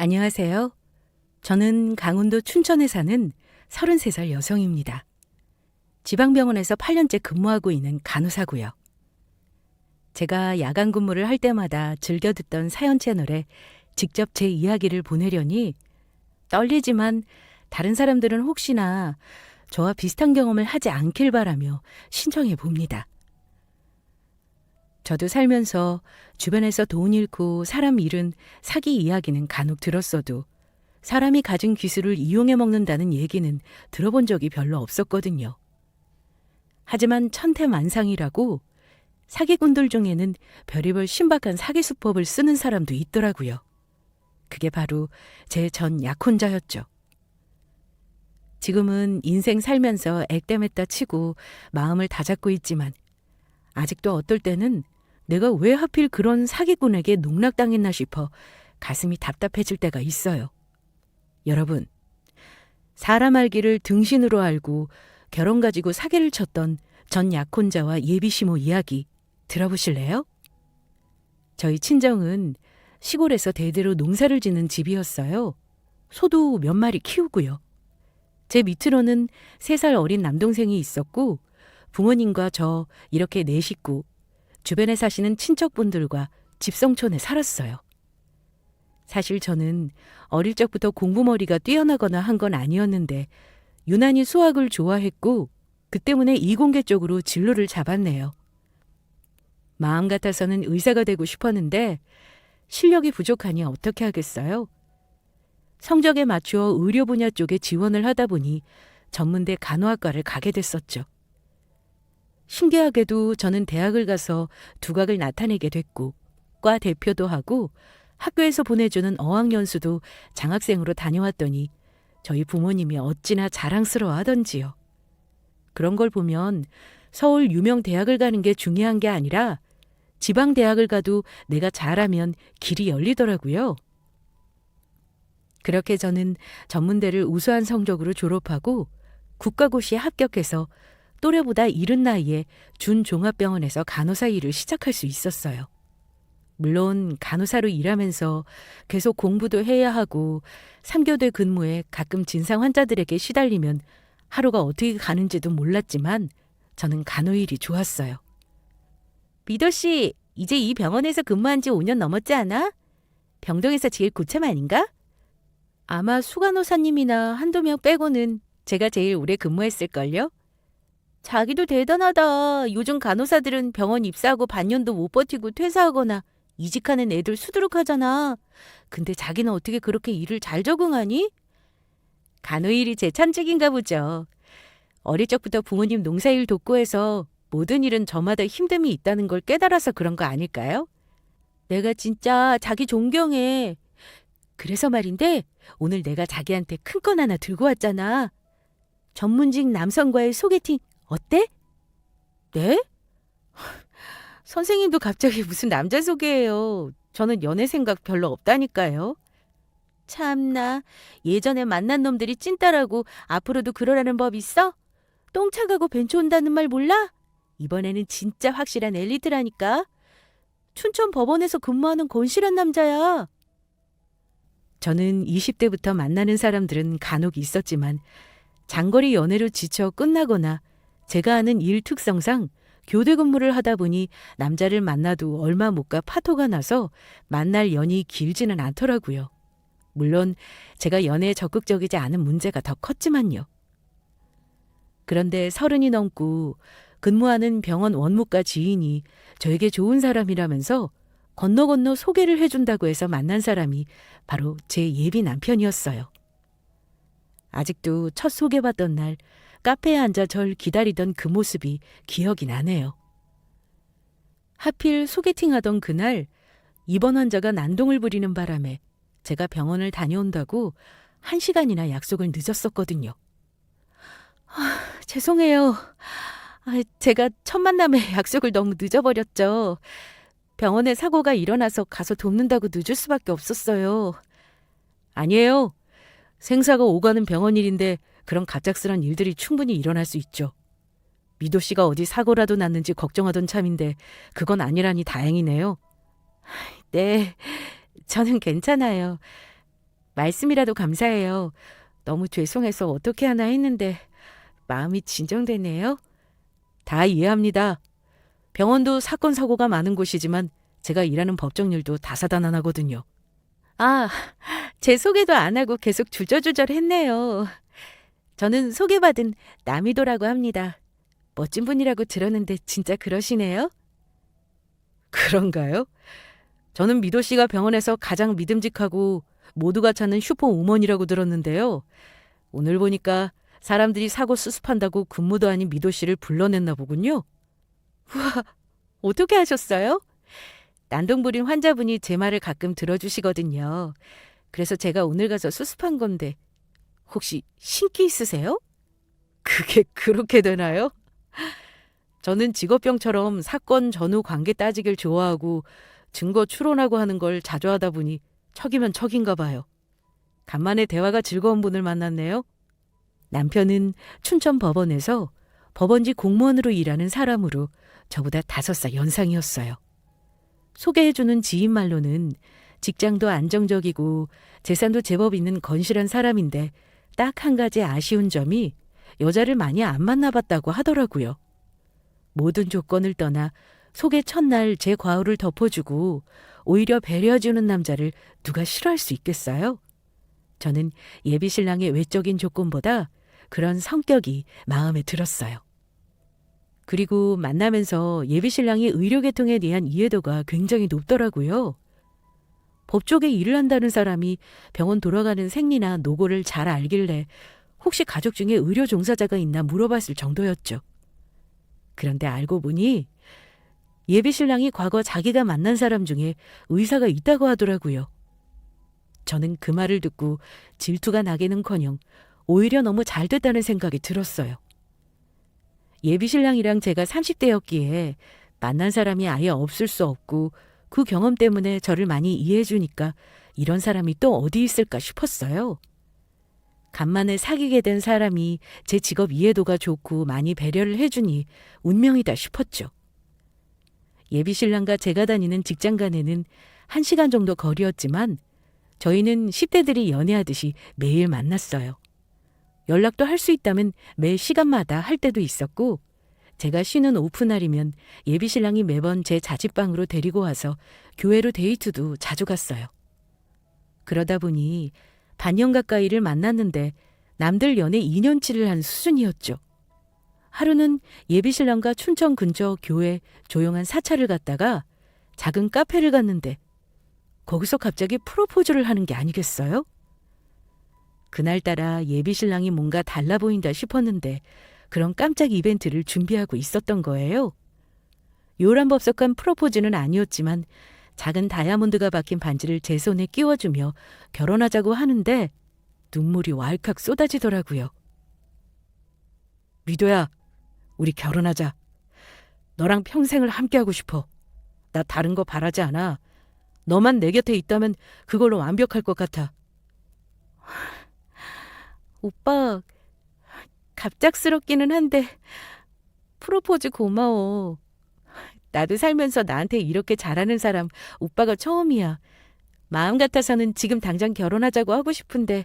안녕하세요. 저는 강원도 춘천에 사는 33살 여성입니다. 지방병원에서 8년째 근무하고 있는 간호사고요. 제가 야간 근무를 할 때마다 즐겨 듣던 사연 채널에 직접 제 이야기를 보내려니 떨리지만 다른 사람들은 혹시나 저와 비슷한 경험을 하지 않길 바라며 신청해 봅니다. 저도 살면서 주변에서 돈 잃고 사람 잃은 사기 이야기는 간혹 들었어도 사람이 가진 기술을 이용해 먹는다는 얘기는 들어본 적이 별로 없었거든요. 하지만 천태만상이라고 사기꾼들 중에는 별의별 신박한 사기 수법을 쓰는 사람도 있더라고요. 그게 바로 제 전 약혼자였죠. 지금은 인생 살면서 액땜했다 치고 마음을 다잡고 있지만 아직도 어떨 때는 내가 왜 하필 그런 사기꾼에게 농락당했나 싶어 가슴이 답답해질 때가 있어요. 여러분, 사람 알기를 등신으로 알고 결혼 가지고 사기를 쳤던 전 약혼자와 예비시모 이야기 들어보실래요? 저희 친정은 시골에서 대대로 농사를 짓는 집이었어요. 소도 몇 마리 키우고요. 제 밑으로는 3살 어린 남동생이 있었고 부모님과 저 이렇게 4식구, 주변에 사시는 친척분들과 집성촌에 살았어요. 사실 저는 어릴 적부터 공부머리가 뛰어나거나 한 건 아니었는데 유난히 수학을 좋아했고 그 때문에 이공계 쪽으로 진로를 잡았네요. 마음 같아서는 의사가 되고 싶었는데 실력이 부족하니 어떻게 하겠어요? 성적에 맞추어 의료 분야 쪽에 지원을 하다 보니 전문대 간호학과를 가게 됐었죠. 신기하게도 저는 대학을 가서 두각을 나타내게 됐고 과 대표도 하고 학교에서 보내주는 어학연수도 장학생으로 다녀왔더니 저희 부모님이 어찌나 자랑스러워 하던지요. 그런 걸 보면 서울 유명 대학을 가는 게 중요한 게 아니라 지방 대학을 가도 내가 잘하면 길이 열리더라고요. 그렇게 저는 전문대를 우수한 성적으로 졸업하고 국가고시에 합격해서 또래보다 이른 나이에 준종합병원에서 간호사 일을 시작할 수 있었어요. 물론 간호사로 일하면서 계속 공부도 해야 하고 3교대 근무에 가끔 진상 환자들에게 시달리면 하루가 어떻게 가는지도 몰랐지만 저는 간호일이 좋았어요. 미도 씨, 이제 이 병원에서 근무한 지 5년 넘었지 않아? 병동에서 제일 고참 아닌가? 아마 수간호사님이나 한두 명 빼고는 제가 제일 오래 근무했을걸요? 자기도 대단하다. 요즘 간호사들은 병원 입사하고 반년도 못 버티고 퇴사하거나 이직하는 애들 수두룩하잖아. 근데 자기는 어떻게 그렇게 일을 잘 적응하니? 간호일이 제 천직인가 보죠. 어릴 적부터 부모님 농사일 돕고 해서 모든 일은 저마다 힘듦이 있다는 걸 깨달아서 그런 거 아닐까요? 내가 진짜 자기 존경해. 그래서 말인데 오늘 내가 자기한테 큰 건 하나 들고 왔잖아. 전문직 남성과의 소개팅 어때? 네? 선생님도 갑자기 무슨 남자 소개예요. 저는 연애 생각 별로 없다니까요. 참나, 예전에 만난 놈들이 찐따라고 앞으로도 그러라는 법 있어? 똥 차가고 벤초 온다는 말 몰라? 이번에는 진짜 확실한 엘리트라니까. 춘천 법원에서 근무하는 건실한 남자야. 저는 20대부터 만나는 사람들은 간혹 있었지만 장거리 연애로 지쳐 끝나거나 제가 하는 일 특성상 교대 근무를 하다 보니 남자를 만나도 얼마 못 가 파토가 나서 만날 연이 길지는 않더라고요. 물론 제가 연애에 적극적이지 않은 문제가 더 컸지만요. 그런데 30이 넘고 근무하는 병원 원무과 지인이 저에게 좋은 사람이라면서 건너 소개를 해준다고 해서 만난 사람이 바로 제 예비 남편이었어요. 아직도 첫 소개받던 날 카페에 앉아 절 기다리던 그 모습이 기억이 나네요. 하필 소개팅하던 그날 입원 환자가 난동을 부리는 바람에 제가 병원을 다녀온다고 1시간이나 약속을 늦었었거든요. 죄송해요. 제가 첫 만남에 약속을 너무 늦어버렸죠. 병원에 사고가 일어나서 가서 돕는다고 늦을 수밖에 없었어요. 아니에요. 생사가 오가는 병원 일인데 그런 갑작스런 일들이 충분히 일어날 수 있죠. 미도 씨가 어디 사고라도 났는지 걱정하던 참인데 그건 아니라니 다행이네요. 네, 저는 괜찮아요. 말씀이라도 감사해요. 너무 죄송해서 어떻게 하나 했는데 마음이 진정되네요. 다 이해합니다. 병원도 사건 사고가 많은 곳이지만 제가 일하는 법정 일도 다사다난하거든요. 아, 제 소개도 안 하고 계속 주저주절 했네요. 저는 소개받은 남이도라고 합니다. 멋진 분이라고 들었는데 진짜 그러시네요? 그런가요? 저는 미도 씨가 병원에서 가장 믿음직하고 모두가 찾는 슈퍼우먼이라고 들었는데요. 오늘 보니까 사람들이 사고 수습한다고 근무도 아닌 미도 씨를 불러냈나 보군요. 우와, 어떻게 하셨어요? 난동부린 환자분이 제 말을 가끔 들어주시거든요. 그래서 제가 오늘 가서 수습한 건데 혹시 신기 있으세요? 그게 그렇게 되나요? 저는 직업병처럼 사건 전후 관계 따지길 좋아하고 증거 추론하고 하는 걸 자주 하다 보니 척이면 척인가 봐요. 간만에 대화가 즐거운 분을 만났네요. 남편은 춘천 법원에서 법원지 공무원으로 일하는 사람으로 저보다 5살 연상이었어요. 소개해주는 지인 말로는 직장도 안정적이고 재산도 제법 있는 건실한 사람인데 딱 한 가지 아쉬운 점이 여자를 많이 안 만나봤다고 하더라고요. 모든 조건을 떠나 소개 첫날 제 과오를 덮어주고 오히려 배려해주는 남자를 누가 싫어할 수 있겠어요? 저는 예비 신랑의 외적인 조건보다 그런 성격이 마음에 들었어요. 그리고 만나면서 예비 신랑이 의료계통에 대한 이해도가 굉장히 높더라고요. 법조계 일을 한다는 사람이 병원 돌아가는 생리나 노고를 잘 알길래 혹시 가족 중에 의료 종사자가 있나 물어봤을 정도였죠. 그런데 알고 보니 예비 신랑이 과거 자기가 만난 사람 중에 의사가 있다고 하더라고요. 저는 그 말을 듣고 질투가 나기는커녕 오히려 너무 잘 됐다는 생각이 들었어요. 예비 신랑이랑 제가 30대였기에 만난 사람이 아예 없을 수 없고 그 경험 때문에 저를 많이 이해해 주니까 이런 사람이 또 어디 있을까 싶었어요. 간만에 사귀게 된 사람이 제 직업 이해도가 좋고 많이 배려를 해주니 운명이다 싶었죠. 예비 신랑과 제가 다니는 직장 간에는 1시간 정도 거리였지만 저희는 10대들이 연애하듯이 매일 만났어요. 연락도 할 수 있다면 매 시간마다 할 때도 있었고 제가 쉬는 오프날이면 예비 신랑이 매번 제 자취방으로 데리고 와서 교회로 데이트도 자주 갔어요. 그러다 보니 반년 가까이를 만났는데 남들 연애 2년치를 한 수준이었죠. 하루는 예비 신랑과 춘천 근처 교회 조용한 사찰을 갔다가 작은 카페를 갔는데 거기서 갑자기 프로포즈를 하는 게 아니겠어요? 그날따라 예비 신랑이 뭔가 달라 보인다 싶었는데 그런 깜짝 이벤트를 준비하고 있었던 거예요. 요란법석한 프로포즈는 아니었지만 작은 다이아몬드가 박힌 반지를 제 손에 끼워주며 결혼하자고 하는데 눈물이 왈칵 쏟아지더라고요. 미도야, 우리 결혼하자. 너랑 평생을 함께하고 싶어. 나 다른 거 바라지 않아. 너만 내 곁에 있다면 그걸로 완벽할 것 같아. 오빠, 갑작스럽기는 한데 프로포즈 고마워. 나도 살면서 나한테 이렇게 잘하는 사람 오빠가 처음이야. 마음 같아서는 지금 당장 결혼하자고 하고 싶은데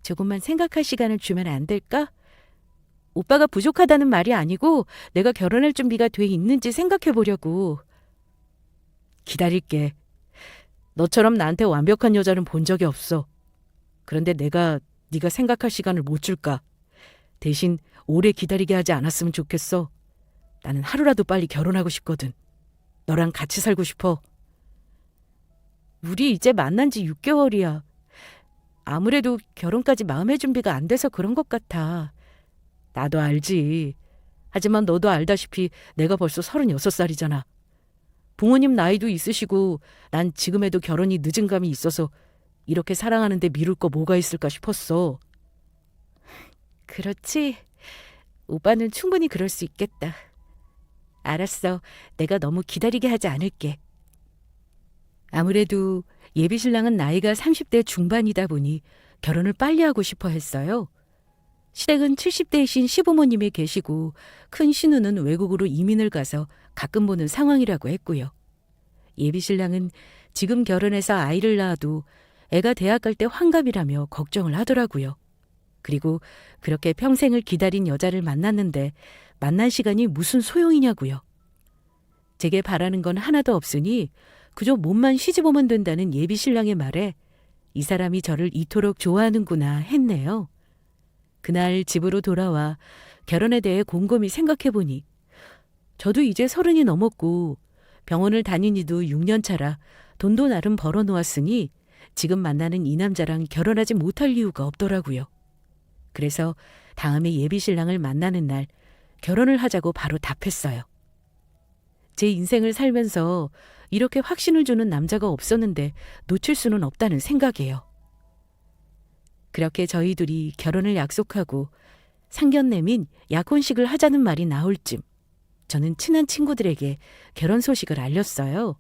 조금만 생각할 시간을 주면 안 될까? 오빠가 부족하다는 말이 아니고 내가 결혼할 준비가 돼 있는지 생각해 보려고. 기다릴게. 너처럼 나한테 완벽한 여자는 본 적이 없어. 그런데 내가 네가 생각할 시간을 못 줄까? 대신 오래 기다리게 하지 않았으면 좋겠어. 나는 하루라도 빨리 결혼하고 싶거든. 너랑 같이 살고 싶어. 우리 이제 만난 지 6개월이야. 아무래도 결혼까지 마음의 준비가 안 돼서 그런 것 같아. 나도 알지. 하지만 너도 알다시피 내가 벌써 36살이잖아. 부모님 나이도 있으시고 난 지금에도 결혼이 늦은 감이 있어서 이렇게 사랑하는데 미룰 거 뭐가 있을까 싶었어. 그렇지. 오빠는 충분히 그럴 수 있겠다. 알았어. 내가 너무 기다리게 하지 않을게. 아무래도 예비 신랑은 나이가 30대 중반이다 보니 결혼을 빨리 하고 싶어 했어요. 시댁은 70대이신 시부모님이 계시고 큰 시누는 외국으로 이민을 가서 가끔 보는 상황이라고 했고요. 예비 신랑은 지금 결혼해서 아이를 낳아도 애가 대학 갈 때 환갑이라며 걱정을 하더라고요. 그리고 그렇게 평생을 기다린 여자를 만났는데 만날 시간이 무슨 소용이냐고요. 제게 바라는 건 하나도 없으니 그저 몸만 시집오면 된다는 예비 신랑의 말에 이 사람이 저를 이토록 좋아하는구나 했네요. 그날 집으로 돌아와 결혼에 대해 곰곰이 생각해보니 저도 이제 30이 넘었고 병원을 다니니도 6년 차라 돈도 나름 벌어놓았으니 지금 만나는 이 남자랑 결혼하지 못할 이유가 없더라고요. 그래서 다음에 예비 신랑을 만나는 날 결혼을 하자고 바로 답했어요. 제 인생을 살면서 이렇게 확신을 주는 남자가 없었는데 놓칠 수는 없다는 생각이에요. 그렇게 저희 둘이 결혼을 약속하고 상견례 및 약혼식을 하자는 말이 나올 쯤 저는 친한 친구들에게 결혼 소식을 알렸어요.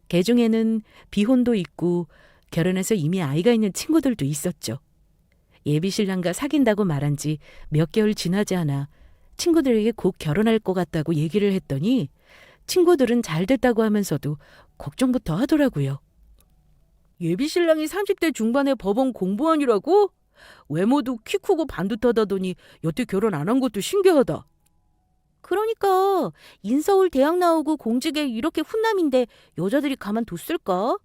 그 중에는 비혼도 있고 결혼해서 이미 아이가 있는 친구들도 있었죠. 예비 신랑과 사귄다고 말한 지 몇 개월 지나지 않아 친구들에게 곧 결혼할 것 같다고 얘기를 했더니 친구들은 잘 됐다고 하면서도 걱정부터 하더라고요. 예비 신랑이 30대 중반의 법원 공무원이라고? 외모도 키 크고 반듯하다더니 여태 결혼 안 한 것도 신기하다. 그러니까 인서울 대학 나오고 공직에 이렇게 훈남인데 여자들이 가만뒀을까?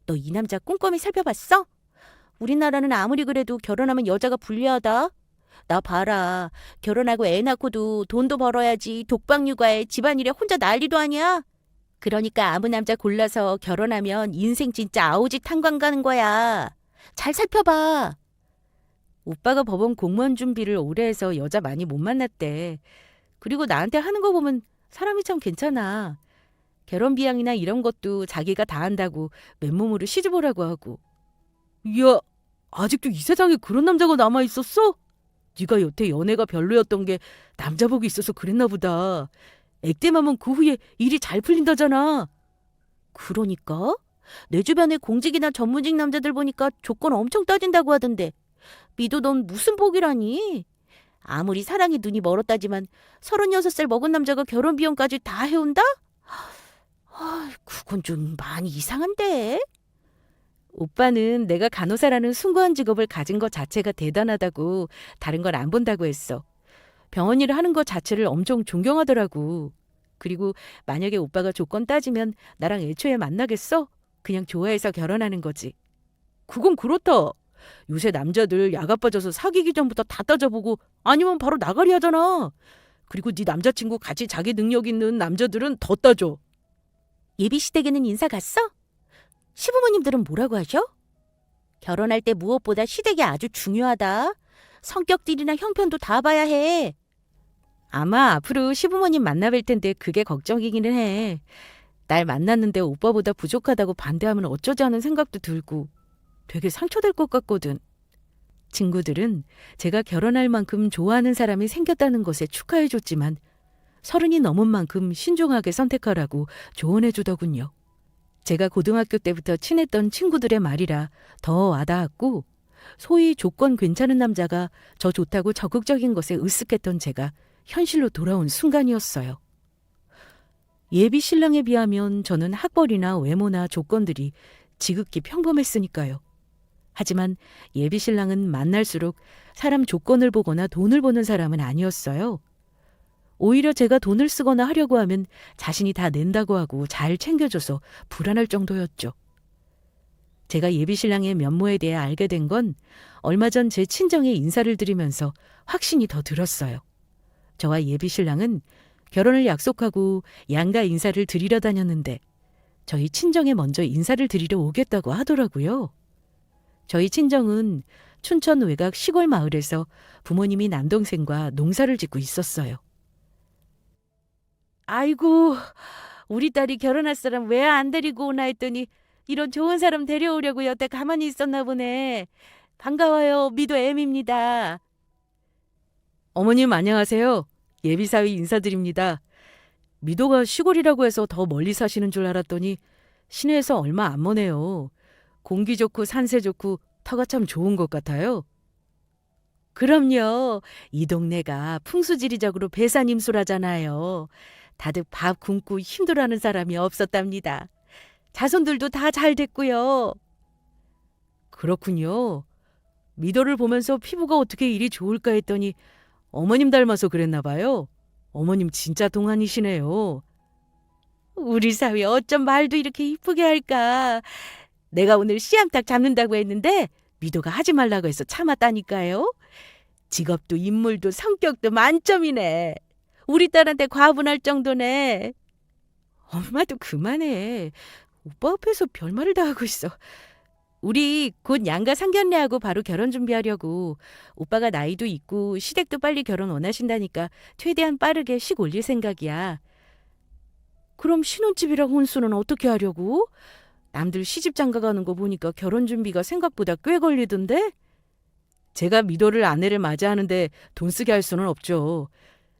너 이 남자 꼼꼼히 살펴봤어? 우리나라는 아무리 그래도 결혼하면 여자가 불리하다. 나 봐라. 결혼하고 애 낳고도 돈도 벌어야지 독박 육아에 집안일에 혼자 난리도 아니야. 그러니까 아무 남자 골라서 결혼하면 인생 진짜 아오지 탄광 가는 거야. 잘 살펴봐. 오빠가 법원 공무원 준비를 오래 해서 여자 많이 못 만났대. 그리고 나한테 하는 거 보면 사람이 참 괜찮아. 결혼 비양이나 이런 것도 자기가 다 한다고 맨몸으로 시집 오라고 하고. 이야, 아직도 이 세상에 그런 남자가 남아있었어? 네가 여태 연애가 별로였던 게 남자 복이 있어서 그랬나 보다. 액땜하면 그 후에 일이 잘 풀린다잖아. 그러니까? 내 주변에 공직이나 전문직 남자들 보니까 조건 엄청 따진다고 하던데. 미도 넌 무슨 복이라니? 아무리 사랑에 눈이 멀었다지만 36살 먹은 남자가 결혼 비용까지 다 해온다? 그건 좀 많이 이상한데? 오빠는 내가 간호사라는 숭고한 직업을 가진 것 자체가 대단하다고 다른 걸 안 본다고 했어. 병원 일을 하는 것 자체를 엄청 존경하더라고. 그리고 만약에 오빠가 조건 따지면 나랑 애초에 만나겠어? 그냥 좋아해서 결혼하는 거지. 그건 그렇다. 요새 남자들 야가 빠져서 사귀기 전부터 다 따져보고 아니면 바로 나가리 하잖아. 그리고 네 남자친구 같이 자기 능력 있는 남자들은 더 따져. 예비 시댁에는 인사 갔어? 시부모님들은 뭐라고 하셔? 결혼할 때 무엇보다 시댁이 아주 중요하다. 성격들이나 형편도 다 봐야 해. 아마 앞으로 시부모님 만나뵐 텐데 그게 걱정이기는 해. 날 만났는데 오빠보다 부족하다고 반대하면 어쩌지 하는 생각도 들고 되게 상처될 것 같거든. 친구들은 제가 결혼할 만큼 좋아하는 사람이 생겼다는 것에 축하해줬지만 30이 넘은 만큼 신중하게 선택하라고 조언해주더군요. 제가 고등학교 때부터 친했던 친구들의 말이라 더 와닿았고 소위 조건 괜찮은 남자가 저 좋다고 적극적인 것에 으쓱했던 제가 현실로 돌아온 순간이었어요. 예비 신랑에 비하면 저는 학벌이나 외모나 조건들이 지극히 평범했으니까요. 하지만 예비 신랑은 만날수록 사람 조건을 보거나 돈을 보는 사람은 아니었어요. 오히려 제가 돈을 쓰거나 하려고 하면 자신이 다 낸다고 하고 잘 챙겨줘서 불안할 정도였죠. 제가 예비 신랑의 면모에 대해 알게 된 건 얼마 전 제 친정에 인사를 드리면서 확신이 더 들었어요. 저와 예비 신랑은 결혼을 약속하고 양가 인사를 드리러 다녔는데 저희 친정에 먼저 인사를 드리러 오겠다고 하더라고요. 저희 친정은 춘천 외곽 시골 마을에서 부모님이 남동생과 농사를 짓고 있었어요. 아이고, 우리 딸이 결혼할 사람 왜 안 데리고 오나 했더니 이런 좋은 사람 데려오려고 여태 가만히 있었나 보네. 반가워요. 미도 M입니다. 어머님 안녕하세요. 예비사위 인사드립니다. 미도가 시골이라고 해서 더 멀리 사시는 줄 알았더니 시내에서 얼마 안 머네요. 공기 좋고 산세 좋고 터가 참 좋은 것 같아요. 그럼요. 이 동네가 풍수지리적으로 배산임수라잖아요. 다들 밥 굶고 힘들어하는 사람이 없었답니다. 자손들도 다 잘 됐고요. 그렇군요. 미도를 보면서 피부가 어떻게 이리 좋을까 했더니 어머님 닮아서 그랬나 봐요. 어머님 진짜 동안이시네요. 우리 사위 어쩜 말도 이렇게 이쁘게 할까. 내가 오늘 씨암탉 잡는다고 했는데 미도가 하지 말라고 해서 참았다니까요. 직업도 인물도 성격도 만점이네. 우리 딸한테 과분할 정도네. 엄마도 그만해. 오빠 앞에서 별말을 다 하고 있어. 우리 곧 양가 상견례하고 바로 결혼 준비하려고. 오빠가 나이도 있고 시댁도 빨리 결혼 원하신다니까 최대한 빠르게 식 올릴 생각이야. 그럼 신혼집이랑 혼수는 어떻게 하려고? 남들 시집 장가 가는 거 보니까 결혼 준비가 생각보다 꽤 걸리던데? 제가 미도를 아내를 맞이하는데 돈 쓰게 할 수는 없죠.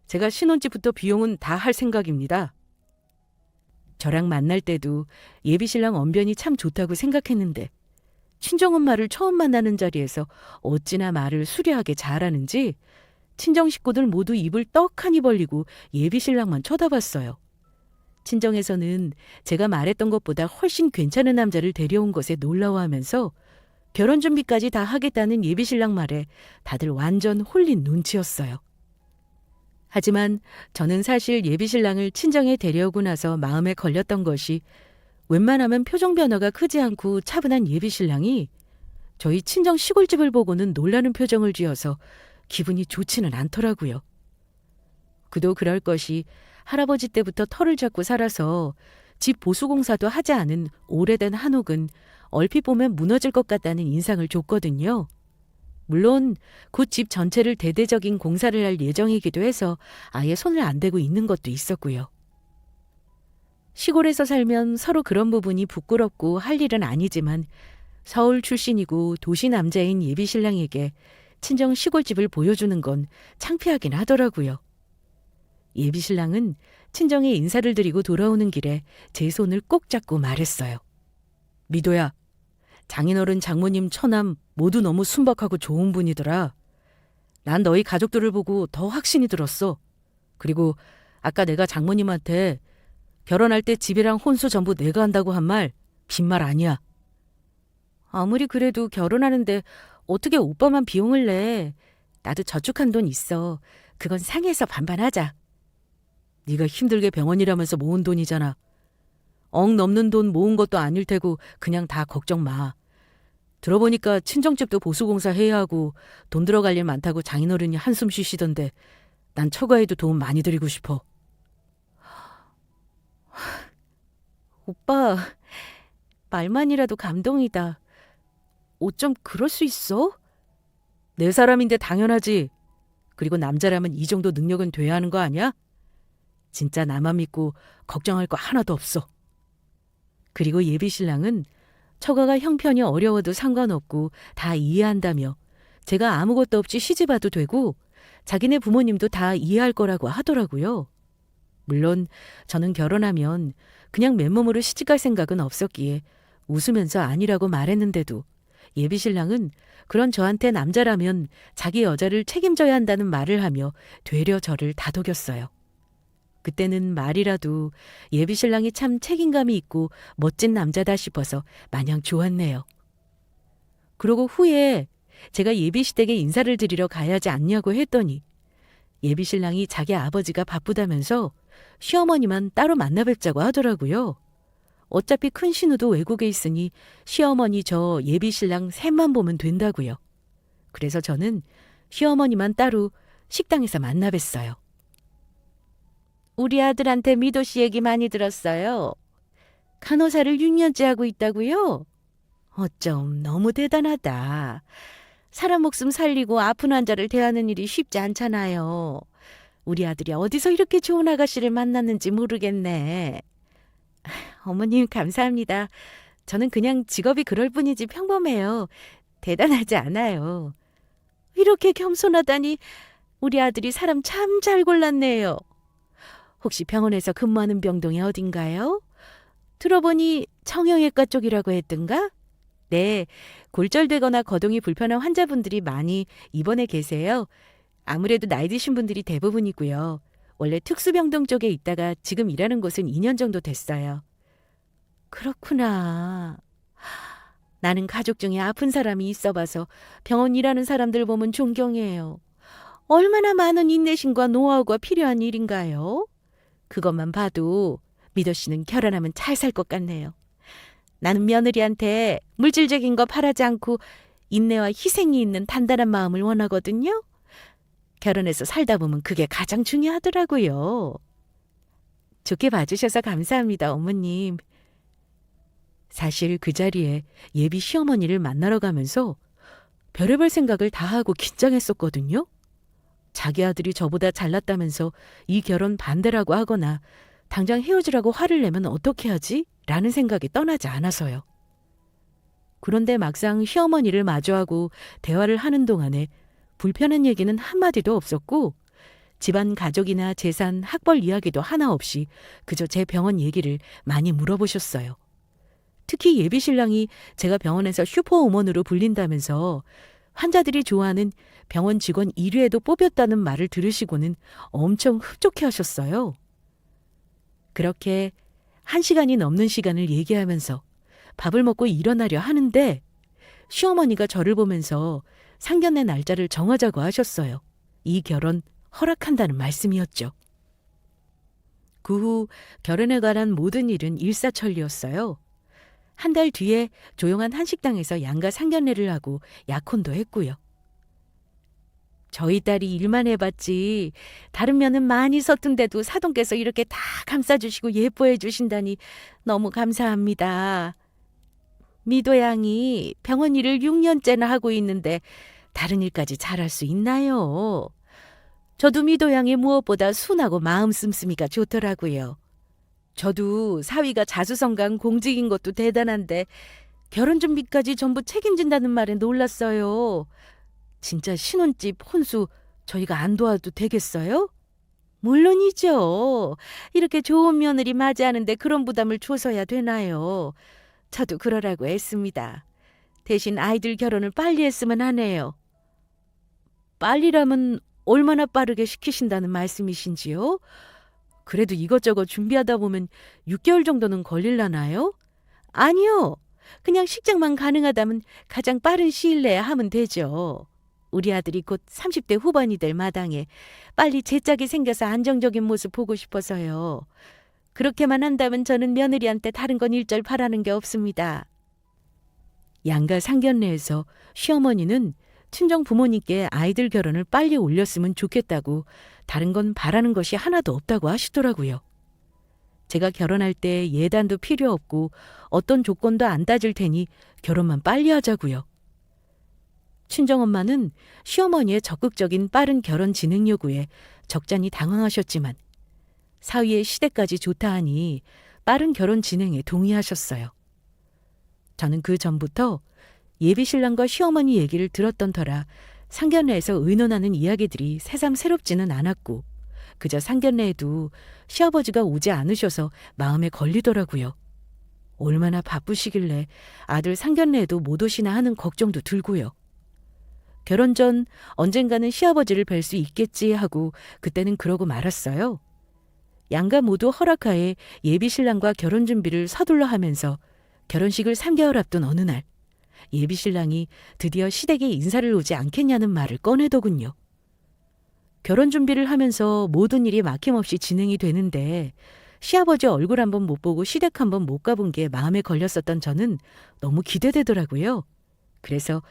제가 신혼집부터 비용은 다 할 생각입니다. 저랑 만날 때도 예비신랑 언변이 참 좋다고 생각했는데 친정엄마를 처음 만나는 자리에서 어찌나 말을 수려하게 잘하는지 친정 식구들 모두 입을 떡하니 벌리고 예비신랑만 쳐다봤어요. 친정에서는 제가 말했던 것보다 훨씬 괜찮은 남자를 데려온 것에 놀라워하면서 결혼 준비까지 다 하겠다는 예비신랑 말에 다들 완전 홀린 눈치였어요. 하지만 저는 사실 예비신랑을 친정에 데려오고 나서 마음에 걸렸던 것이 웬만하면 표정 변화가 크지 않고 차분한 예비신랑이 저희 친정 시골집을 보고는 놀라는 표정을 지어서 기분이 좋지는 않더라고요. 그도 그럴 것이 할아버지 때부터 터를 잡고 살아서 집 보수공사도 하지 않은 오래된 한옥은 얼핏 보면 무너질 것 같다는 인상을 줬거든요. 물론 곧 집 전체를 대대적인 공사를 할 예정이기도 해서 아예 손을 안 대고 있는 것도 있었고요. 시골에서 살면 서로 그런 부분이 부끄럽고 할 일은 아니지만 서울 출신이고 도시 남자인 예비신랑에게 친정 시골집을 보여주는 건 창피하긴 하더라고요. 예비신랑은 친정에 인사를 드리고 돌아오는 길에 제 손을 꼭 잡고 말했어요. 미도야, 장인어른 장모님 처남 모두 너무 순박하고 좋은 분이더라. 난 너희 가족들을 보고 더 확신이 들었어. 그리고 아까 내가 장모님한테 결혼할 때 집이랑 혼수 전부 내가 한다고 한 말 빈말 아니야. 아무리 그래도 결혼하는데 어떻게 오빠만 비용을 내. 나도 저축한 돈 있어. 그건 상해서 반반하자. 네가 힘들게 병원이라면서 모은 돈이잖아. 억 넘는 돈 모은 것도 아닐 테고 그냥 다 걱정 마. 들어보니까 친정집도 보수공사 해야 하고 돈 들어갈 일 많다고 장인어른이 한숨 쉬시던데 난 처가에도 도움 많이 드리고 싶어. 오빠, 말만이라도 감동이다. 어쩜 그럴 수 있어? 내 사람인데 당연하지. 그리고 남자라면 이 정도 능력은 돼야 하는 거 아니야? 진짜 나만 믿고 걱정할 거 하나도 없어. 그리고 예비신랑은 처가가 형편이 어려워도 상관없고 다 이해한다며 제가 아무것도 없이 시집와도 되고 자기네 부모님도 다 이해할 거라고 하더라고요. 물론 저는 결혼하면 그냥 맨몸으로 시집갈 생각은 없었기에 웃으면서 아니라고 말했는데도 예비신랑은 그런 저한테 남자라면 자기 여자를 책임져야 한다는 말을 하며 되려 저를 다독였어요. 그때는 말이라도 예비신랑이 참 책임감이 있고 멋진 남자다 싶어서 마냥 좋았네요. 그러고 후에 제가 예비시댁에 인사를 드리러 가야지 않냐고 했더니 예비신랑이 자기 아버지가 바쁘다면서 시어머니만 따로 만나 뵙자고 하더라고요. 어차피 큰 신우도 외국에 있으니 시어머니 저 예비신랑 셋만 보면 된다고요. 그래서 저는 시어머니만 따로 식당에서 만나 뵀어요. 우리 아들한테 미도 씨 얘기 많이 들었어요. 간호사를 6년째 하고 있다고요? 어쩜 너무 대단하다. 사람 목숨 살리고 아픈 환자를 대하는 일이 쉽지 않잖아요. 우리 아들이 어디서 이렇게 좋은 아가씨를 만났는지 모르겠네. 어머님 감사합니다. 저는 그냥 직업이 그럴 뿐이지 평범해요. 대단하지 않아요. 이렇게 겸손하다니 우리 아들이 사람 참 잘 골랐네요. 혹시 병원에서 근무하는 병동이 어딘가요? 들어보니 청형외과 쪽이라고 했던가? 네, 골절되거나 거동이 불편한 환자분들이 많이 입원해 계세요. 아무래도 나이 드신 분들이 대부분이고요. 원래 특수병동 쪽에 있다가 지금 일하는 곳은 2년 정도 됐어요. 그렇구나. 나는 가족 중에 아픈 사람이 있어봐서 병원 일하는 사람들 보면 존경해요. 얼마나 많은 인내심과 노하우가 필요한 일인가요? 그것만 봐도 미도 씨는 결혼하면 잘 살 것 같네요. 나는 며느리한테 물질적인 거 바라지 않고 인내와 희생이 있는 단단한 마음을 원하거든요. 결혼해서 살다 보면 그게 가장 중요하더라고요. 좋게 봐주셔서 감사합니다, 어머님. 사실 그 자리에 예비 시어머니를 만나러 가면서 별의별 생각을 다 하고 긴장했었거든요. 자기 아들이 저보다 잘났다면서 이 결혼 반대라고 하거나 당장 헤어지라고 화를 내면 어떻게 하지? 라는 생각이 떠나지 않아서요. 그런데 막상 시어머니를 마주하고 대화를 하는 동안에 불편한 얘기는 한마디도 없었고 집안 가족이나 재산, 학벌 이야기도 하나 없이 그저 제 병원 얘기를 많이 물어보셨어요. 특히 예비 신랑이 제가 병원에서 슈퍼우먼으로 불린다면서 환자들이 좋아하는 병원 직원 1위에도 뽑혔다는 말을 들으시고는 엄청 흡족해 하셨어요. 그렇게 1시간이 넘는 시간을 얘기하면서 밥을 먹고 일어나려 하는데 시어머니가 저를 보면서 상견례 날짜를 정하자고 하셨어요. 이 결혼 허락한다는 말씀이었죠. 그 후 결혼에 관한 모든 일은 일사천리였어요. 한 달 뒤에 조용한 한식당에서 양가 상견례를 하고 약혼도 했고요. 저희 딸이 일만 해봤지 다른 면은 많이 서툰데도 사돈께서 이렇게 다 감싸주시고 예뻐해 주신다니 너무 감사합니다. 미도 양이 병원 일을 6년째나 하고 있는데 다른 일까지 잘할 수 있나요? 저도 미도 양이 무엇보다 순하고 마음 씀씀이가 좋더라고요. 저도 사위가 자수성가한 공직인 것도 대단한데 결혼 준비까지 전부 책임진다는 말에 놀랐어요. 진짜 신혼집 혼수 저희가 안 도와도 되겠어요? 물론이죠. 이렇게 좋은 며느리 맞이하는데 그런 부담을 줘서야 되나요? 저도 그러라고 했습니다. 대신 아이들 결혼을 빨리 했으면 하네요. 빨리라면 얼마나 빠르게 시키신다는 말씀이신지요? 그래도 이것저것 준비하다 보면 6개월 정도는 걸릴라나요? 아니요. 그냥 식장만 가능하다면 가장 빠른 시일 내에 하면 되죠. 우리 아들이 곧 30대 후반이 될 마당에 빨리 제 짝이 생겨서 안정적인 모습 보고 싶어서요. 그렇게만 한다면 저는 며느리한테 다른 건 일절 바라는 게 없습니다. 양가 상견례에서 시어머니는 친정 부모님께 아이들 결혼을 빨리 올렸으면 좋겠다고 다른 건 바라는 것이 하나도 없다고 하시더라고요. 제가 결혼할 때 예단도 필요 없고 어떤 조건도 안 따질 테니 결혼만 빨리 하자고요. 친정엄마는 시어머니의 적극적인 빠른 결혼 진행 요구에 적잖이 당황하셨지만 사위의 시댁까지 좋다 하니 빠른 결혼 진행에 동의하셨어요. 저는 그 전부터 예비 신랑과 시어머니 얘기를 들었던 터라 상견례에서 의논하는 이야기들이 새삼 새롭지는 않았고 그저 상견례에도 시아버지가 오지 않으셔서 마음에 걸리더라고요. 얼마나 바쁘시길래 아들 상견례에도 못 오시나 하는 걱정도 들고요. 결혼 전 언젠가는 시아버지를 뵐 수 있겠지 하고 그때는 그러고 말았어요. 양가 모두 허락하에 예비 신랑과 결혼 준비를 서둘러 하면서 결혼식을 3개월 앞둔 어느 날 예비 신랑이 드디어 시댁에 인사를 오지 않겠냐는 말을 꺼내더군요. 결혼 준비를 하면서 모든 일이 막힘없이 진행이 되는데 시아버지 얼굴 한번 못 보고 시댁 한번 못 가본 게 마음에 걸렸었던 저는 너무 기대되더라고요. 그래서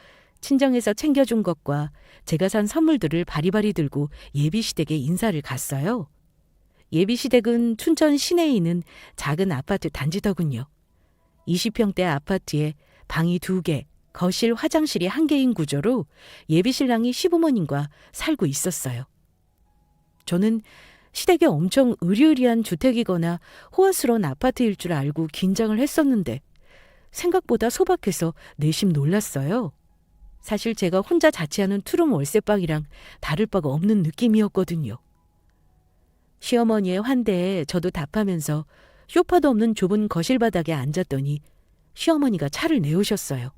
친정에서 챙겨준 것과 제가 산 선물들을 바리바리 들고 예비 시댁에 인사를 갔어요. 예비 시댁은 춘천 시내에 있는 작은 아파트 단지더군요. 20평대 아파트에 방이 2개, 거실, 화장실이 1개인 구조로 예비 신랑이 시부모님과 살고 있었어요. 저는 시댁이 엄청 으리으리한 주택이거나 호화스러운 아파트일 줄 알고 긴장을 했었는데 생각보다 소박해서 내심 놀랐어요. 사실 제가 혼자 자취하는 투룸 월세방이랑 다를 바가 없는 느낌이었거든요. 시어머니의 환대에 저도 답하면서 소파도 없는 좁은 거실 바닥에 앉았더니 시어머니가 차를 내오셨어요.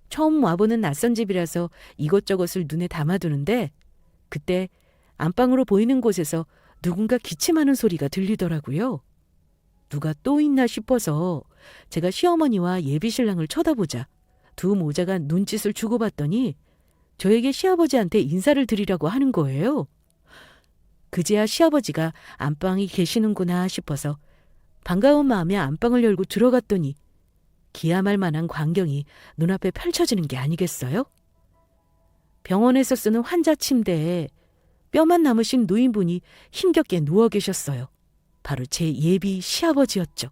처음 와보는 낯선 집이라서 이것저것을 눈에 담아두는데 그때 안방으로 보이는 곳에서 누군가 기침하는 소리가 들리더라고요. 누가 또 있나 싶어서 제가 시어머니와 예비신랑을 쳐다보자 두 모자가 눈짓을 주고받더니 저에게 시아버지한테 인사를 드리라고 하는 거예요. 그제야 시아버지가 안방에 계시는구나 싶어서 반가운 마음에 안방을 열고 들어갔더니 기야말 만한 광경이 눈앞에 펼쳐지는 게 아니겠어요? 병원에서 쓰는 환자 침대에 뼈만 남으신 노인분이 힘겹게 누워 계셨어요. 바로 제 예비 시아버지였죠.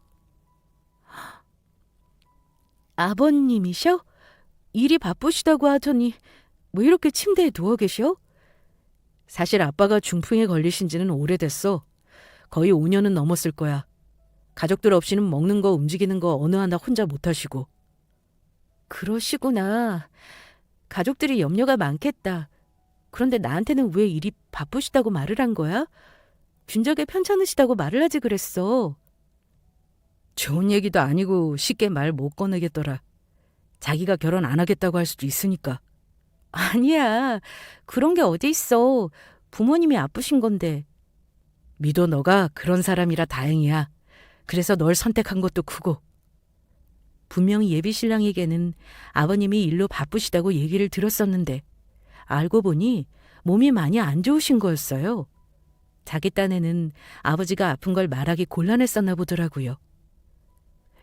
아버님이셔? 일이 바쁘시다고 하더니 왜 이렇게 침대에 누워 계셔? 사실 아빠가 중풍에 걸리신 지는 오래됐어. 거의 5년은 넘었을 거야. 가족들 없이는 먹는 거 움직이는 거 어느 하나 혼자 못하시고. 그러시구나. 가족들이 염려가 많겠다. 그런데 나한테는 왜 일이 바쁘시다고 말을 한 거야? 균적에 편찮으시다고 말을 하지 그랬어. 좋은 얘기도 아니고 쉽게 말 못 꺼내겠더라. 자기가 결혼 안 하겠다고 할 수도 있으니까. 아니야. 그런 게 어디 있어. 부모님이 아프신 건데. 믿어 너가 그런 사람이라 다행이야. 그래서 널 선택한 것도 크고. 분명히 예비신랑에게는 아버님이 일로 바쁘시다고 얘기를 들었었는데 알고 보니 몸이 많이 안 좋으신 거였어요. 자기 딴에는 아버지가 아픈 걸 말하기 곤란했었나 보더라고요.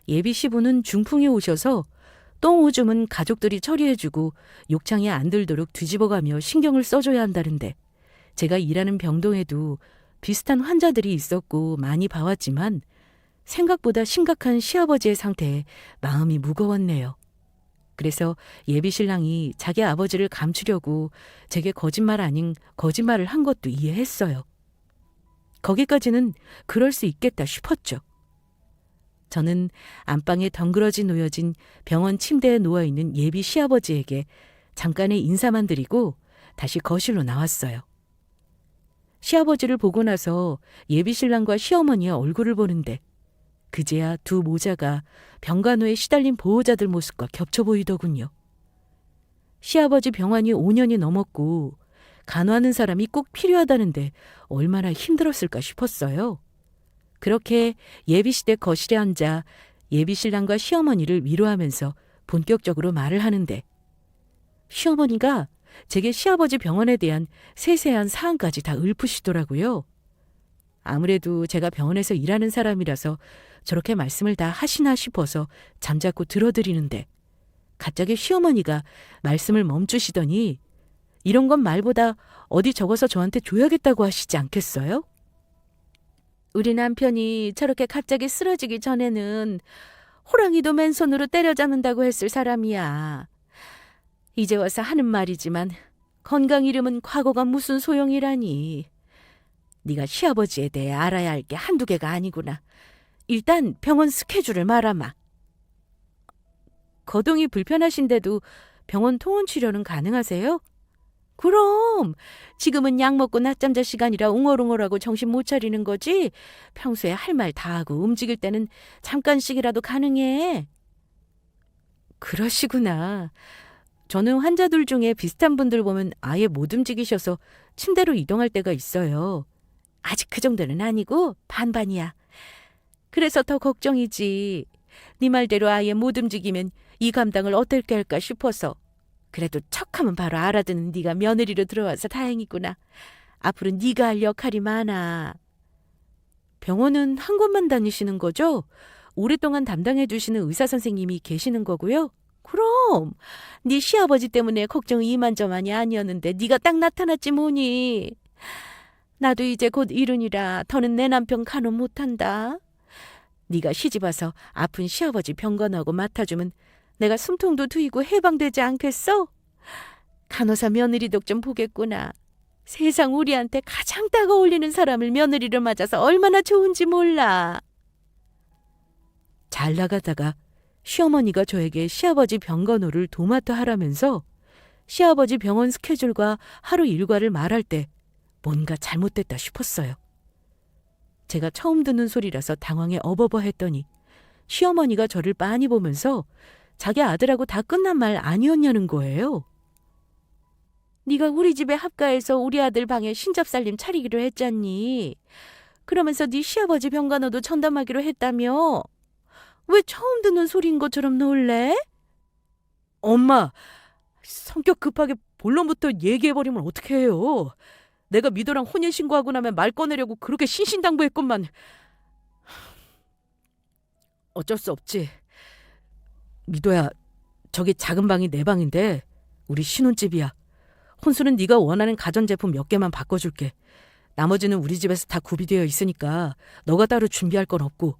예비 시부는 중풍이 오셔서 똥오줌은 가족들이 처리해주고 욕창에 안 들도록 뒤집어가며 신경을 써줘야 한다는데 제가 일하는 병동에도 비슷한 환자들이 있었고 많이 봐왔지만 생각보다 심각한 시아버지의 상태에 마음이 무거웠네요. 그래서 예비신랑이 자기 아버지를 감추려고 제게 거짓말 아닌 거짓말을 한 것도 이해했어요. 거기까지는 그럴 수 있겠다 싶었죠. 저는 안방에 덩그러지 놓여진 병원 침대에 누워있는 예비 시아버지에게 잠깐의 인사만 드리고 다시 거실로 나왔어요. 시아버지를 보고 나서 예비신랑과 시어머니의 얼굴을 보는데 그제야 두 모자가 병간호에 시달린 보호자들 모습과 겹쳐 보이더군요. 시아버지 병환이 5년이 넘었고 간호하는 사람이 꼭 필요하다는데 얼마나 힘들었을까 싶었어요. 그렇게 예비시댁 거실에 앉아 예비신랑과 시어머니를 위로하면서 본격적으로 말을 하는데 시어머니가 제게 시아버지 병원에 대한 세세한 사항까지 다 읊으시더라고요. 아무래도 제가 병원에서 일하는 사람이라서 저렇게 말씀을 다 하시나 싶어서 잠자코 들어드리는데 갑자기 시어머니가 말씀을 멈추시더니 이런 건 말보다 어디 적어서 저한테 줘야겠다고 하시지 않겠어요? 우리 남편이 저렇게 갑자기 쓰러지기 전에는 호랑이도 맨손으로 때려잡는다고 했을 사람이야. 이제 와서 하는 말이지만 건강 잃으면 과거가 무슨 소용이라니. 네가 시아버지에 대해 알아야 할 게 한두 개가 아니구나. 일단 병원 스케줄을 말아마. 거동이 불편하신데도 병원 통원 치료는 가능하세요? 그럼 지금은 약 먹고 낮잠 잘 시간이라 웅얼웅얼하고 정신 못 차리는 거지 평소에 할 말 다 하고 움직일 때는 잠깐씩이라도 가능해. 그러시구나. 저는 환자들 중에 비슷한 분들 보면 아예 못 움직이셔서 침대로 이동할 때가 있어요. 아직 그 정도는 아니고 반반이야. 그래서 더 걱정이지. 네 말대로 아예 못 움직이면 이 감당을 어떻게 할까 싶어서. 그래도 척하면 바로 알아듣는 네가 며느리로 들어와서 다행이구나. 앞으로 네가 할 역할이 많아. 병원은 한 곳만 다니시는 거죠? 오랫동안 담당해 주시는 의사 선생님이 계시는 거고요? 그럼 네 시아버지 때문에 걱정이 이만저만이 아니었는데 네가 딱 나타났지 뭐니. 나도 이제 곧 이른이라 더는 내 남편 간호 못한다. 네가 시집와서 아픈 시아버지 병건하고 맡아주면 내가 숨통도 트이고 해방되지 않겠어? 간호사 며느리 덕 좀 보겠구나. 세상 우리한테 가장 딱 어울리는 사람을 며느리로 맞아서 얼마나 좋은지 몰라. 잘 나가다가 시어머니가 저에게 시아버지 병간호를 도맡아 하라면서 시아버지 병원 스케줄과 하루 일과를 말할 때 뭔가 잘못됐다 싶었어요. 제가 처음 듣는 소리라서 당황해 어버버 했더니 시어머니가 저를 빤히 보면서 자기 아들하고 다 끝난 말 아니었냐는 거예요. 네가 우리 집에 합가해서 우리 아들 방에 신접살림 차리기로 했잖니. 그러면서 네 시아버지 병간호도 전담하기로 했다며. 왜 처음 듣는 소리인 것처럼 놀래? 엄마, 성격 급하게 본론부터 얘기해버리면 어떡해요. 내가 미도랑 혼인신고하고 나면 말 꺼내려고 그렇게 신신당부했건만. 어쩔 수 없지. 미도야, 저기 작은 방이 내 방인데 우리 신혼집이야. 혼수는 네가 원하는 가전제품 몇 개만 바꿔줄게. 나머지는 우리 집에서 다 구비되어 있으니까 너가 따로 준비할 건 없고.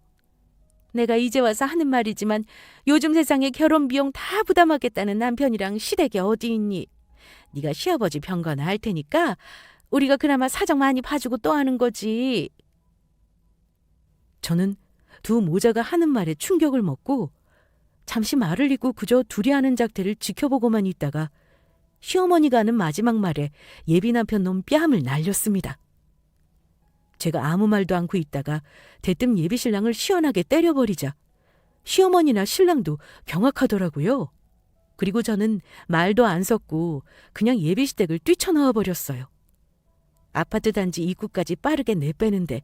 내가 이제 와서 하는 말이지만 요즘 세상에 결혼 비용 다 부담하겠다는 남편이랑 시댁에 어디 있니? 네가 시아버지 병가나 할 테니까 우리가 그나마 사정 많이 봐주고 또 하는 거지. 저는 두 모자가 하는 말에 충격을 먹고 잠시 말을 잇고 그저 둘이 하는 작태를 지켜보고만 있다가 시어머니가 하는 마지막 말에 예비 남편 놈 뺨을 날렸습니다. 제가 아무 말도 않고 있다가 대뜸 예비 신랑을 시원하게 때려버리자 시어머니나 신랑도 경악하더라고요. 그리고 저는 말도 안 섞고 그냥 예비 시댁을 뛰쳐나와 버렸어요. 아파트 단지 입구까지 빠르게 내빼는데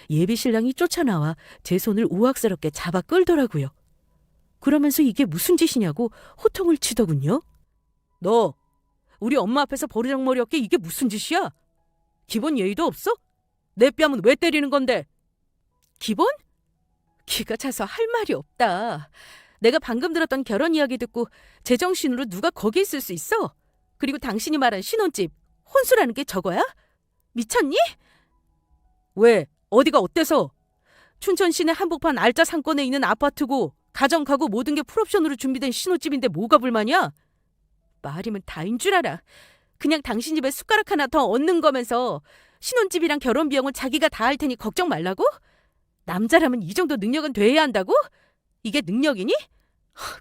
예비 신랑이 쫓아나와 제 손을 우악스럽게 잡아 끌더라고요. 그러면서 이게 무슨 짓이냐고 호통을 치더군요. 너 우리 엄마 앞에서 버르장머리 없게 이게 무슨 짓이야? 기본 예의도 없어? 내 뺨은 왜 때리는 건데? 기본? 기가 차서 할 말이 없다. 내가 방금 들었던 결혼 이야기 듣고 제정신으로 누가 거기 있을 수 있어? 그리고 당신이 말한 신혼집, 혼수라는 게 저거야? 미쳤니? 왜? 어디가 어때서? 춘천 시내 한복판 알짜 상권에 있는 아파트고 가정 가구 모든 게 풀옵션으로 준비된 신혼집인데 뭐가 불만이야? 말이면 다인 줄 알아. 그냥 당신 집에 숟가락 하나 더 얹는 거면서 신혼집이랑 결혼 비용은 자기가 다 할 테니 걱정 말라고? 남자라면 이 정도 능력은 돼야 한다고? 이게 능력이니?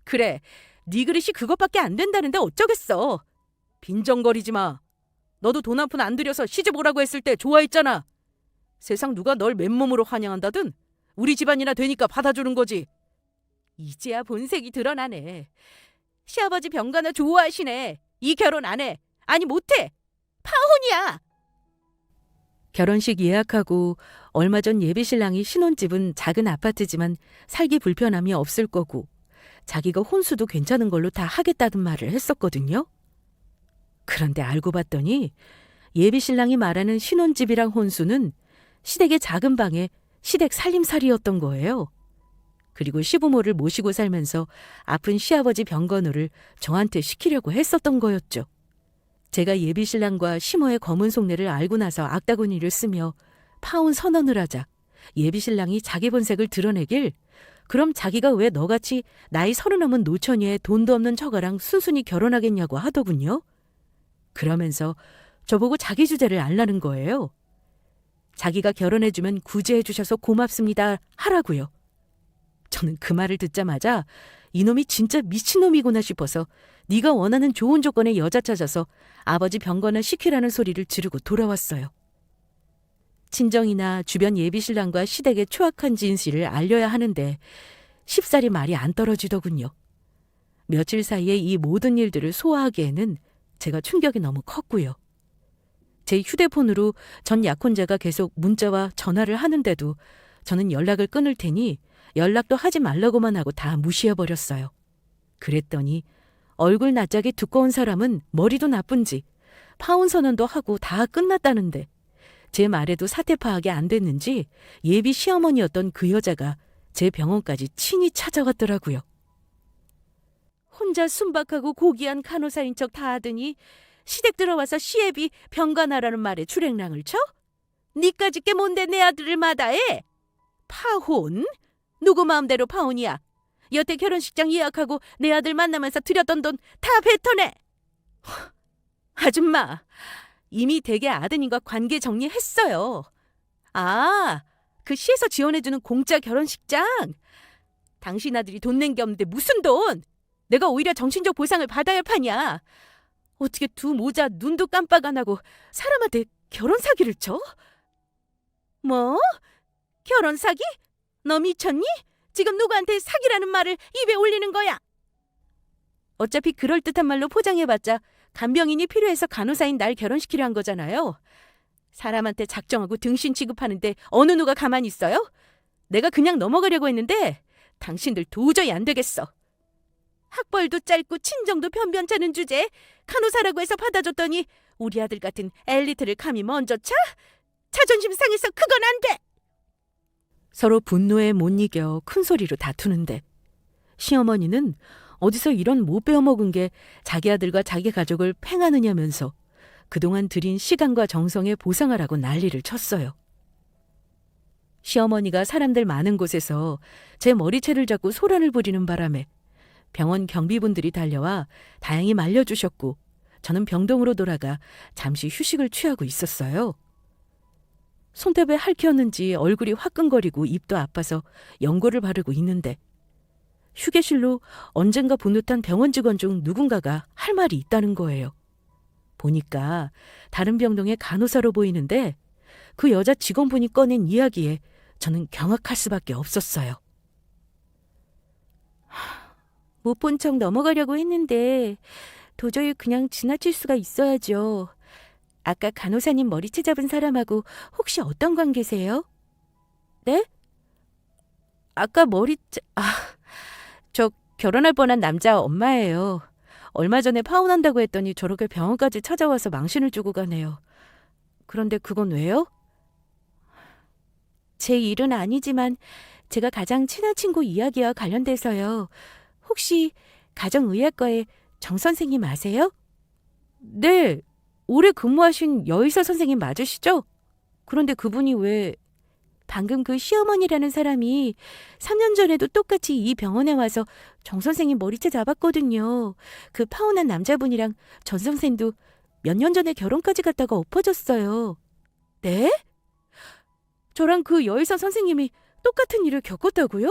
그래, 네 그릇이 그것밖에 안 된다는데 어쩌겠어. 빈정거리지 마. 너도 돈 한 푼 안 들여서 시집 오라고 했을 때 좋아했잖아. 세상 누가 널 맨몸으로 환영한다든 우리 집안이나 되니까 받아주는 거지. 이제야 본색이 드러나네. 시아버지 병가나 좋아하시네. 이 결혼 안 해. 아니 못해. 파혼이야. 결혼식 예약하고 얼마 전 예비 신랑이 신혼집은 작은 아파트지만 살기 불편함이 없을 거고 자기가 혼수도 괜찮은 걸로 다 하겠다는 말을 했었거든요. 그런데 알고 봤더니 예비 신랑이 말하는 신혼집이랑 혼수는 시댁의 작은 방에 시댁 살림살이였던 거예요. 그리고 시부모를 모시고 살면서 아픈 시아버지 병건호를 저한테 시키려고 했었던 거였죠. 제가 예비 신랑과 시모의 검은 속내를 알고 나서 악다구니를 쓰며 파혼 선언을 하자 예비 신랑이 자기 본색을 드러내길 그럼 자기가 왜 너같이 나이 30 넘은 노처녀에 돈도 없는 처가랑 순순히 결혼하겠냐고 하더군요. 그러면서 저보고 자기 주제를 알라는 거예요. 자기가 결혼해주면 구제해주셔서 고맙습니다 하라고요. 저는 그 말을 듣자마자 이놈이 진짜 미친놈이구나 싶어서 네가 원하는 좋은 조건의 여자 찾아서 아버지 병거나 시키라는 소리를 지르고 돌아왔어요. 친정이나 주변 예비신랑과 시댁의 추악한 진실을 알려야 하는데 쉽사리 말이 안 떨어지더군요. 며칠 사이에 이 모든 일들을 소화하기에는 제가 충격이 너무 컸고요. 제 휴대폰으로 전 약혼자가 계속 문자와 전화를 하는데도 저는 연락을 끊을 테니 연락도 하지 말라고만 하고 다 무시해버렸어요. 그랬더니 얼굴 낯짝이 두꺼운 사람은 머리도 나쁜지 파혼 선언도 하고 다 끝났다는데 제 말에도 사태 파악이 안 됐는지 예비 시어머니였던 그 여자가 제 병원까지 친히 찾아왔더라고요. 혼자 순박하고 고귀한 간호사인 척 다 하더니 시댁 들어와서 시애비 병가나라는 말에 출행랑을 쳐? 니까짓 게 뭔데 내 아들을 마다해? 파혼? 누구 마음대로 파혼이야? 여태 결혼식장 예약하고 내 아들 만나면서 들였던 돈 다 뱉어내! 아줌마, 이미 댁의 아드님과 관계 정리했어요. 아, 그 시에서 지원해주는 공짜 결혼식장? 당신 아들이 돈 낸 게 없는데 무슨 돈? 내가 오히려 정신적 보상을 받아야 할 판이야. 어떻게 두 모자 눈도 깜빡 안 하고 사람한테 결혼 사기를 쳐? 뭐? 결혼 사기? 너 미쳤니? 지금 누구한테 사기라는 말을 입에 올리는 거야? 어차피 그럴듯한 말로 포장해봤자 간병인이 필요해서 간호사인 날 결혼시키려 한 거잖아요. 사람한테 작정하고 등신 취급하는데 어느 누가 가만히 있어요? 내가 그냥 넘어가려고 했는데 당신들 도저히 안 되겠어. 학벌도 짧고 친정도 변변찮은 주제에 간호사라고 해서 받아줬더니 우리 아들 같은 엘리트를 감히 먼저 차? 자존심 상해서 그건 안 돼! 서로 분노에 못 이겨 큰 소리로 다투는데 시어머니는 어디서 이런 못 배워먹은 게 자기 아들과 자기 가족을 팽하느냐면서 그동안 들인 시간과 정성에 보상하라고 난리를 쳤어요. 시어머니가 사람들 많은 곳에서 제 머리채를 잡고 소란을 부리는 바람에 병원 경비분들이 달려와 다행히 말려주셨고 저는 병동으로 돌아가 잠시 휴식을 취하고 있었어요. 손톱에 핥혔는지 얼굴이 화끈거리고 입도 아파서 연고를 바르고 있는데 휴게실로 언젠가 본 듯한 병원 직원 중 누군가가 할 말이 있다는 거예요. 보니까 다른 병동의 간호사로 보이는데 그 여자 직원분이 꺼낸 이야기에 저는 경악할 수밖에 없었어요. 못 본 척 넘어가려고 했는데 도저히 그냥 지나칠 수가 있어야죠. 아까 간호사님 머리채 잡은 사람하고 혹시 어떤 관계세요? 네? 아까 저 결혼할 뻔한 남자 엄마예요. 얼마 전에 파혼한다고 했더니 저렇게 병원까지 찾아와서 망신을 주고 가네요. 그런데 그건 왜요? 제 일은 아니지만 제가 가장 친한 친구 이야기와 관련돼서요. 혹시 가정의학과의 정 선생님 아세요? 네, 오래 근무하신 여의사 선생님 맞으시죠? 그런데 그분이 왜... 방금 그 시어머니라는 사람이 3년 전에도 똑같이 이 병원에 와서 정 선생님 머리채 잡았거든요. 그 파혼한 남자분이랑 전 선생도 몇 년 전에 결혼까지 갔다가 엎어졌어요. 네? 저랑 그 여의사 선생님이 똑같은 일을 겪었다고요?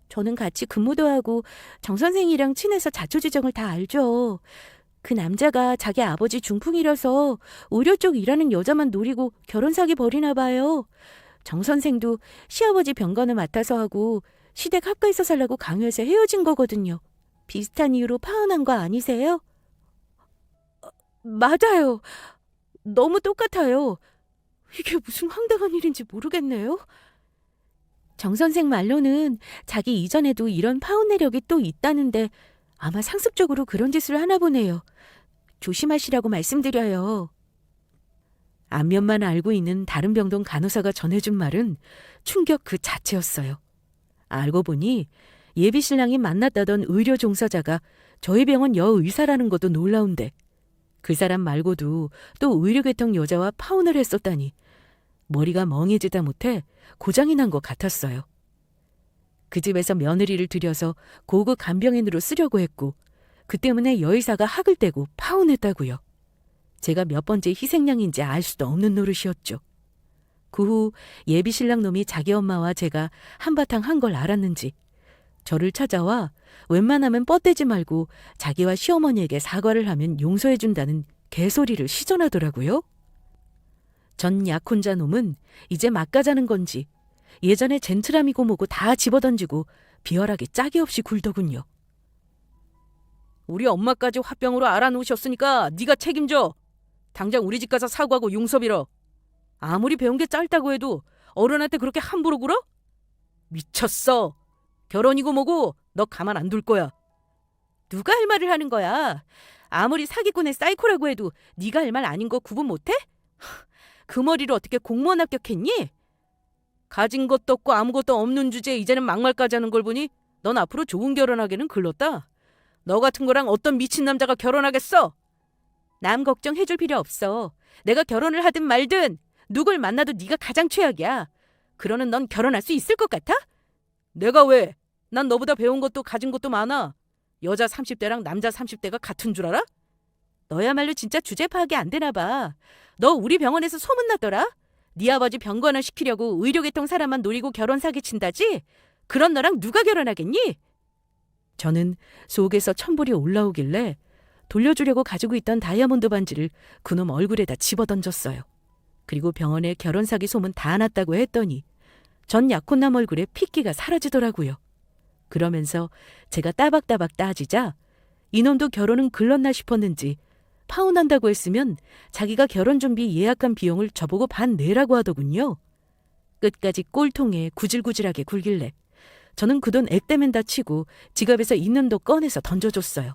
저는 같이 근무도 하고 정 선생이랑 친해서 자초지정을 다 알죠. 그 남자가 자기 아버지 중풍이라서 의료 쪽 일하는 여자만 노리고 결혼 사기 벌이나 봐요. 정 선생도 시아버지 병간호 맡아서 하고 시댁 합가해서 살라고 강요해서 헤어진 거거든요. 비슷한 이유로 파혼한 거 아니세요? 맞아요. 너무 똑같아요. 이게 무슨 황당한 일인지 모르겠네요. 정 선생 말로는 자기 이전에도 이런 파혼 내력이 또 있다는데 아마 상습적으로 그런 짓을 하나 보네요. 조심하시라고 말씀드려요. 안면만 알고 있는 다른 병동 간호사가 전해준 말은 충격 그 자체였어요. 알고 보니 예비 신랑이 만났다던 의료 종사자가 저희 병원 여의사라는 것도 놀라운데 그 사람 말고도 또 의료계통 여자와 파혼을 했었다니 머리가 멍해지다 못해 고장이 난 것 같았어요. 그 집에서 며느리를 들여서 고급 간병인으로 쓰려고 했고 그 때문에 여의사가 학을 떼고 파혼했다고요. 제가 몇 번째 희생양인지 알 수도 없는 노릇이었죠. 그 후 예비 신랑 놈이 자기 엄마와 제가 한바탕 한 걸 알았는지 저를 찾아와 웬만하면 뻗대지 말고 자기와 시어머니에게 사과를 하면 용서해준다는 개소리를 시전하더라고요. 전 약혼자 놈은 이제 막 가자는 건지 예전에 젠틀함이고 뭐고 다 집어던지고 비열하게 짝이 없이 굴더군요. 우리 엄마까지 화병으로 알아놓으셨으니까 네가 책임져. 당장 우리 집 가서 사과하고 용서 빌어. 아무리 배운 게 짧다고 해도 어른한테 그렇게 함부로 굴어? 미쳤어. 결혼이고 뭐고 너 가만 안 둘 거야. 누가 할 말을 하는 거야. 아무리 사기꾼의 사이코라고 해도 네가 할 말 아닌 거 구분 못해? 그 머리로 어떻게 공무원 합격했니? 가진 것도 없고 아무것도 없는 주제에 이제는 막말까지 하는 걸 보니 넌 앞으로 좋은 결혼하기는 글렀다. 너 같은 거랑 어떤 미친 남자가 결혼하겠어? 남 걱정해줄 필요 없어. 내가 결혼을 하든 말든 누굴 만나도 네가 가장 최악이야. 그러는 넌 결혼할 수 있을 것 같아? 내가 왜? 난 너보다 배운 것도 가진 것도 많아. 여자 30대랑 남자 30대가 같은 줄 알아? 너야말로 진짜 주제 파악이 안 되나 봐. 너 우리 병원에서 소문났더라? 네 아버지 병간호 시키려고 의료계통 사람만 노리고 결혼 사기친다지? 그런 너랑 누가 결혼하겠니? 저는 속에서 천불이 올라오길래 돌려주려고 가지고 있던 다이아몬드 반지를 그놈 얼굴에다 집어던졌어요. 그리고 병원에 결혼 사기 소문 다 났다고 했더니 전 약혼남 얼굴에 핏기가 사라지더라고요. 그러면서 제가 따박따박 따지자 이놈도 결혼은 글렀나 싶었는지 파혼한다고 했으면 자기가 결혼 준비 예약한 비용을 저보고 반 내라고 하더군요. 끝까지 꼴통에 구질구질하게 굴길래 저는 그 돈 액땜엔다 치고 지갑에서 있는 돈 꺼내서 던져줬어요.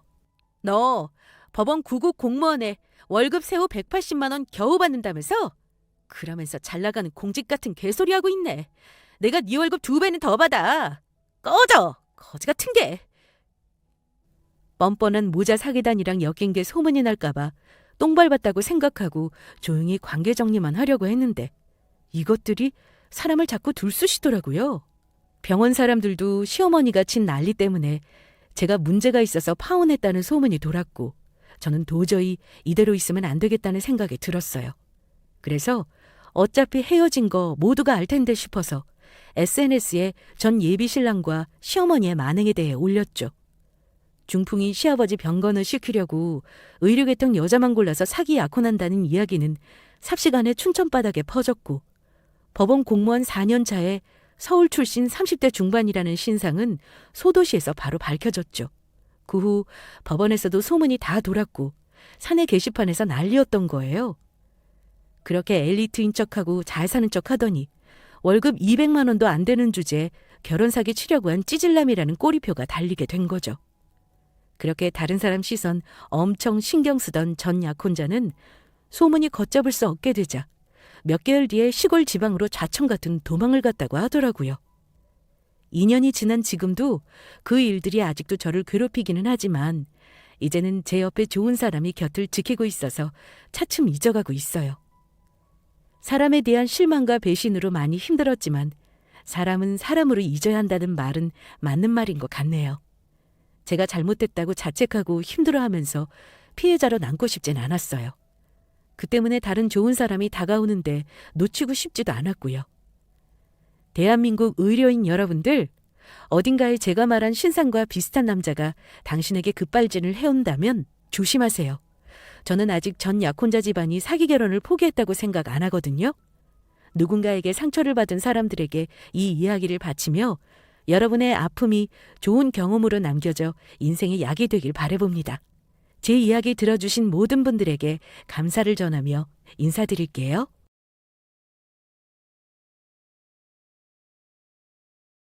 너 법원 구급 공무원에 월급 세후 180만 원 겨우 받는다면서? 그러면서 잘 나가는 공직 같은 개소리 하고 있네. 내가 네 월급 2배는 더 받아. 꺼져! 거지 같은 게. 뻔뻔한 모자 사기단이랑 엮인 게 소문이 날까봐 똥 밟았다고 생각하고 조용히 관계 정리만 하려고 했는데 이것들이 사람을 자꾸 들쑤시더라고요. 병원 사람들도 시어머니가 친 난리 때문에 제가 문제가 있어서 파혼했다는 소문이 돌았고 저는 도저히 이대로 있으면 안 되겠다는 생각이 들었어요. 그래서 어차피 헤어진 거 모두가 알 텐데 싶어서 SNS에 전 예비신랑과 시어머니의 만행에 대해 올렸죠. 중풍이 시아버지 병건을 시키려고 의료계통 여자만 골라서 사기 약혼한다는 이야기는 삽시간에 춘천바닥에 퍼졌고 법원 공무원 4년 차에 서울 출신 30대 중반이라는 신상은 소도시에서 바로 밝혀졌죠. 그 후 법원에서도 소문이 다 돌았고 사내 게시판에서 난리였던 거예요. 그렇게 엘리트인 척하고 잘 사는 척 하더니 월급 200만 원도 안 되는 주제에 결혼 사기 치려고 한 찌질남이라는 꼬리표가 달리게 된 거죠. 그렇게 다른 사람 시선 엄청 신경 쓰던 전 약혼자는 소문이 걷잡을 수 없게 되자 몇 개월 뒤에 시골 지방으로 좌천 같은 도망을 갔다고 하더라고요. 2년이 지난 지금도 그 일들이 아직도 저를 괴롭히기는 하지만 이제는 제 옆에 좋은 사람이 곁을 지키고 있어서 차츰 잊어가고 있어요. 사람에 대한 실망과 배신으로 많이 힘들었지만 사람은 사람으로 잊어야 한다는 말은 맞는 말인 것 같네요. 제가 잘못됐다고 자책하고 힘들어하면서 피해자로 남고 싶진 않았어요. 그 때문에 다른 좋은 사람이 다가오는데 놓치고 싶지도 않았고요. 대한민국 의료인 여러분들, 어딘가에 제가 말한 신상과 비슷한 남자가 당신에게 급발진을 해온다면 조심하세요. 저는 아직 전 약혼자 집안이 사기 결혼을 포기했다고 생각 안 하거든요. 누군가에게 상처를 받은 사람들에게 이 이야기를 바치며 여러분의 아픔이 좋은 경험으로 남겨져 인생의 약이 되길 바라봅니다. 제 이야기 들어주신 모든 분들에게 감사를 전하며 인사드릴게요.